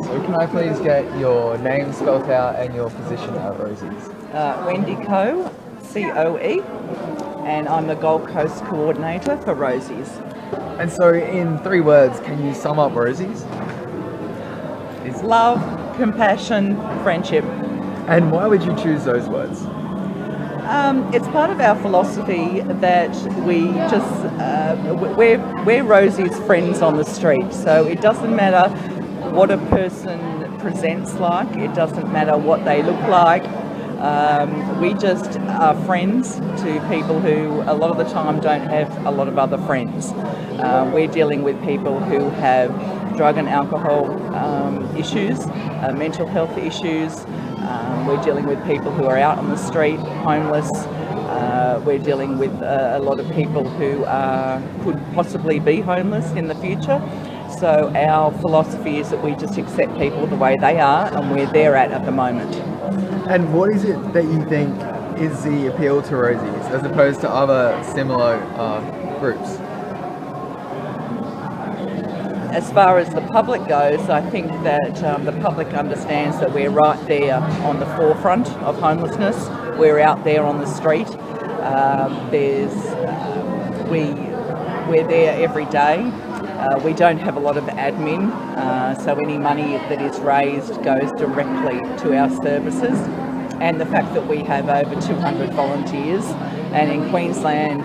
So can I please get your name spelled out and your position at Rosies? Wendy COE, and I'm the Gold Coast coordinator for Rosies. And so in 3 words, can you sum up Rosies? It's love, compassion, friendship. And why would you choose those words? It's part of our philosophy that we just we're Rosie's friends on the street. So it doesn't matter what a person presents like. It doesn't matter what they look like. We just are friends to people who a lot of the time don't have a lot of other friends. We're dealing with people who have drug and alcohol issues, mental health issues. We're dealing with people who are out on the street, homeless. We're dealing with a lot of people who could possibly be homeless in the future. So our philosophy is that we just accept people the way they are, and we're there at the moment. And what is it that you think is the appeal to Rosies as opposed to other similar groups? As far as the public goes, I think that the public understands that we're right there on the forefront of homelessness. We're out there on the street. We're there every day. We don't have a lot of admin, so any money that is raised goes directly to our services. And the fact that we have over 200 volunteers, and in Queensland,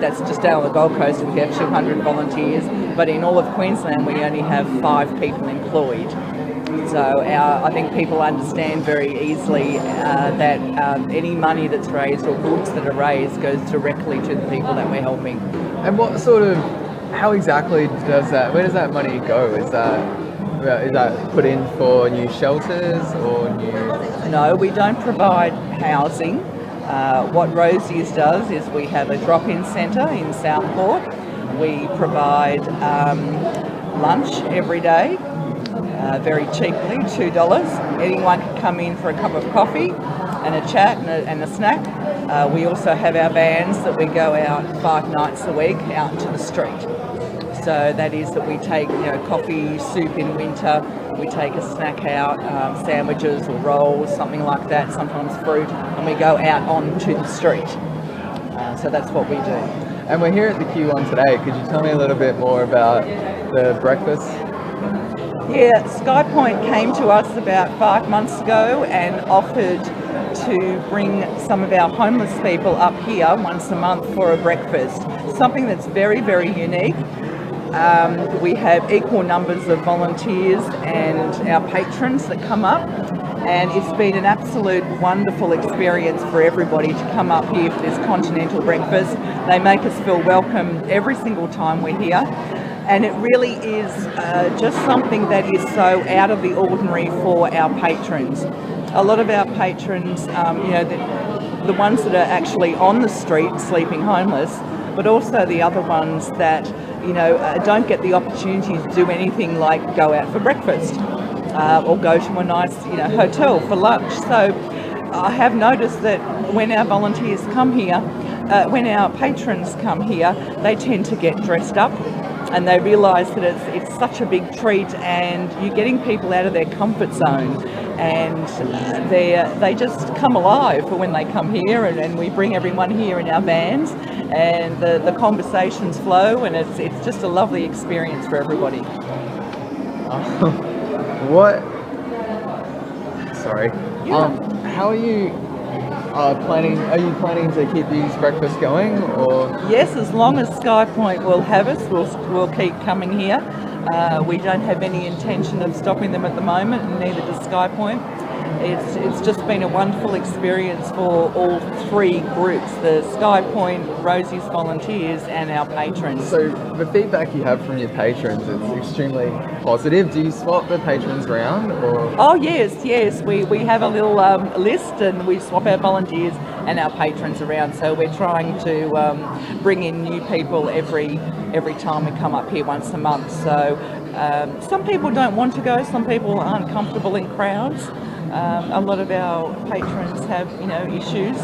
that's just down on the Gold Coast, we have 200 volunteers, but in all of Queensland we only have 5 people employed. So I think people understand very easily that any money that's raised or goods that are raised goes directly to the people that we're helping. And how exactly where does that money go? Is that put in for new shelters or new? No, we don't provide housing. What Rosies does is we have a drop-in centre in Southport. We provide lunch every day, very cheaply, $2. Anyone can come in for a cup of coffee and a chat and a snack. We also have our vans that we go out 5 nights a week out into the street. So that is that we take coffee, soup in winter, we take a snack out, sandwiches or rolls, something like that, sometimes fruit, and we go out onto the street. So that's what we do. And we're here at the Q1 today. Could you tell me a little bit more about the breakfast? Yeah, SkyPoint came to us about 5 months ago and offered to bring some of our homeless people up here once a month for a breakfast. Something that's very, very unique. We have equal numbers of volunteers and our patrons that come up, and it's been an absolute wonderful experience for everybody to come up here for this continental breakfast. They make us feel welcome every single time we're here, and it really is just something that is so out of the ordinary for our patrons. A lot of our patrons, the ones that are actually on the street sleeping homeless, but also the other ones that don't get the opportunity to do anything like go out for breakfast or go to a nice hotel for lunch. So I have noticed that when our volunteers come here, when our patrons come here, they tend to get dressed up and they realise that it's such a big treat, and you're getting people out of their comfort zone, and they just come alive for when they come here, and we bring everyone here in our vans, and the conversations flow, and it's just a lovely experience for everybody. How are you planning to keep these breakfasts going, or? Yes, as long as SkyPoint will have us, we'll keep coming here. We don't have any intention of stopping them at the moment, and neither does SkyPoint. It's just been a wonderful experience for all 3 groups, the SkyPoint, Rosies volunteers and our patrons. So the feedback you have from your patrons is extremely positive. Do you swap the patrons around, or? Oh yes, we have a little list, and we swap our volunteers and our patrons around, so we're trying to bring in new people every time we come up here once a month. So some people don't want to go, some people aren't comfortable in crowds. A lot of our patrons have, issues,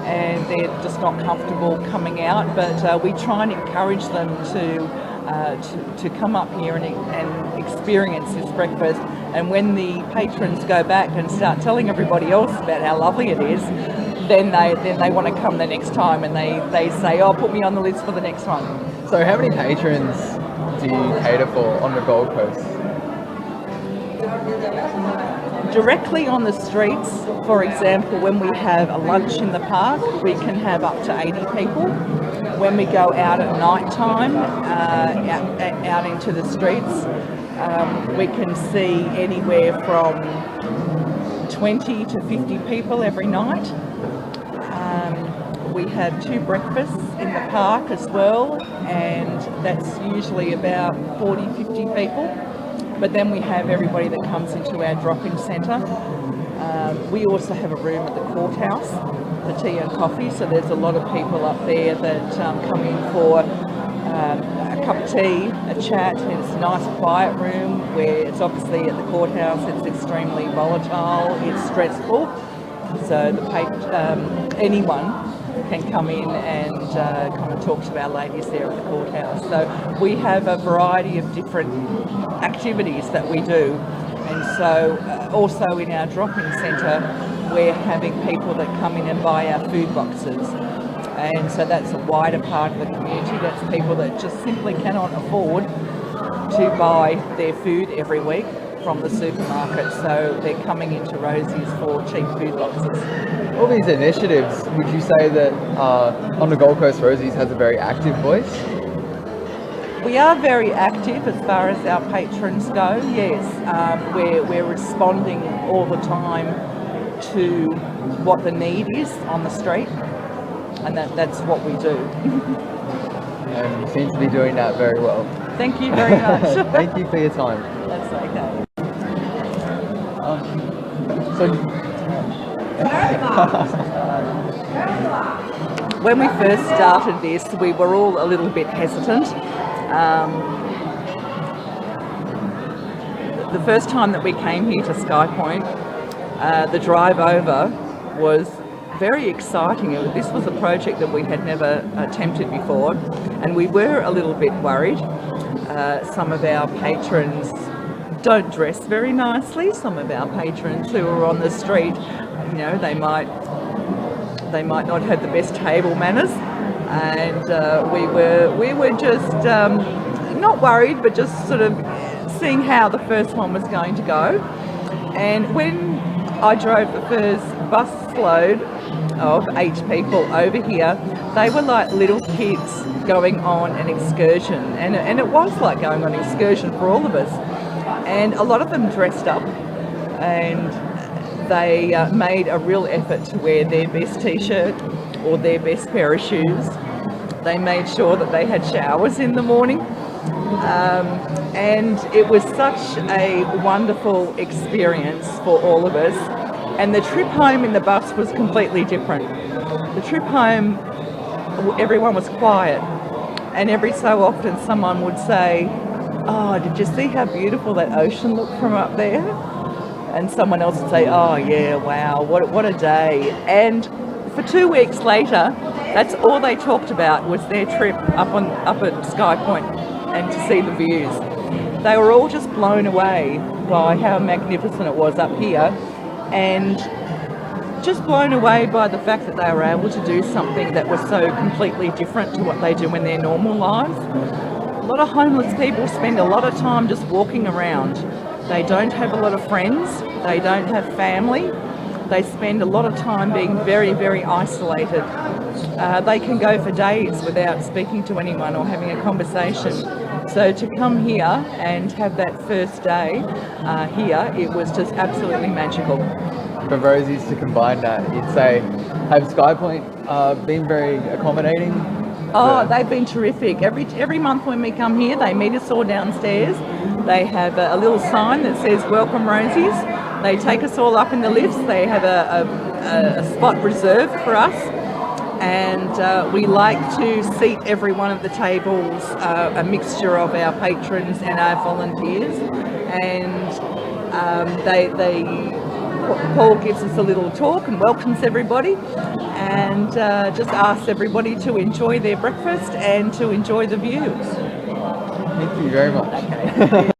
and they're just not comfortable coming out. But we try and encourage them to to come up here and experience this breakfast. And when the patrons go back and start telling everybody else about how lovely it is, then they want to come the next time, and they say, oh, put me on the list for the next one. So how many patrons do you cater for on the Gold Coast? Directly on the streets, for example, when we have a lunch in the park, we can have up to 80 people. When we go out at night time, out into the streets, we can see anywhere from 20 to 50 people every night. We have 2 breakfasts in the park as well, and that's usually about 40, 50 people. But then we have everybody that comes into our drop-in centre. We also have a room at the courthouse for tea and coffee, so there's a lot of people up there that come in for a cup of tea, a chat. It's a nice quiet room where it's obviously at the courthouse, it's extremely volatile, it's stressful. So anyone can come in and kind of talk to our ladies there at the courthouse. So we have a variety of different activities that we do. And so also in our drop-in centre, we're having people that come in and buy our food boxes. And so that's a wider part of the community. That's people that just simply cannot afford to buy their food every week from the supermarket, so they're coming into Rosies for cheap food boxes. All these initiatives, would you say that on the Gold Coast, Rosies has a very active voice? We are very active as far as our patrons go, yes. We're responding all the time to what the need is on the street, and that's what we do. And you seem to be doing that very well. Thank you very much. Thank you for your time. That's okay. When we first started this, we were all a little bit hesitant. The first time that we came here to Sky Point, the drive over was very exciting. This was a project that we had never attempted before, and we were a little bit worried. Some of our patrons don't dress very nicely. Some of our patrons who are on the street, you know, they might not have the best table manners, and we were just not worried, but just sort of seeing how the first one was going to go. And when I drove the first bus load of 8 people over here, they were like little kids going on an excursion, and it was like going on an excursion for all of us. And a lot of them dressed up, and they made a real effort to wear their best t-shirt or their best pair of shoes. They made sure that they had showers in the morning, and it was such a wonderful experience for all of us. And the trip home in the bus was completely different. The trip home, everyone was quiet, and every so often someone would say, "Oh, did you see how beautiful that ocean looked from up there?" And someone else would say, "Oh yeah, wow, what a day." And for 2 weeks later, that's all they talked about was their trip up at Sky Point and to see the views. They were all just blown away by how magnificent it was up here, and just blown away by the fact that they were able to do something that was so completely different to what they do in their normal lives. A lot of homeless people spend a lot of time just walking around. They don't have a lot of friends, they don't have family, they spend a lot of time being very, very isolated. They can go for days without speaking to anyone or having a conversation. So to come here and have that first day here, it was just absolutely magical. For Rosies to combine that, you'd say, have Sky Point been very accommodating? Oh, they've been terrific. Every month when we come here, they meet us all downstairs. They have a little sign that says "Welcome Rosies." They take us all up in the lifts. They have a spot reserved for us, and we like to seat every one of the tables a mixture of our patrons and our volunteers. And Paul gives us a little talk and welcomes everybody, and just asks everybody to enjoy their breakfast and to enjoy the views. Thank you very much. Okay.